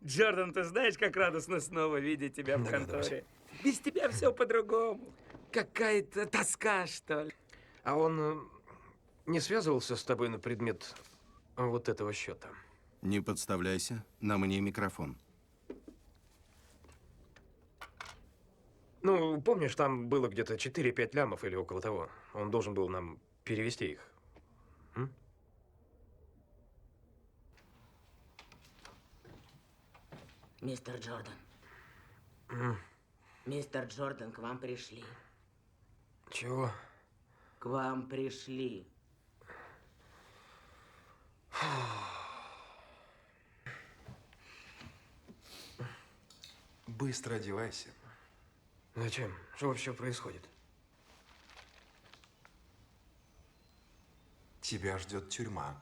Джордан, ты знаешь, как радостно снова видеть тебя в Догадываюсь. конторе? Без тебя все по-другому. Какая-то тоска, что ли. А он не связывался с тобой на предмет вот этого счета? Не подставляйся, на мне микрофон. Ну, помнишь, там было где-то 4-5 лямов или около того. Он должен был нам перевести их. Мистер Джордан. Мистер Джордан, к вам пришли. Чего? К вам пришли. Быстро одевайся. Зачем? Что вообще происходит? Тебя ждет тюрьма.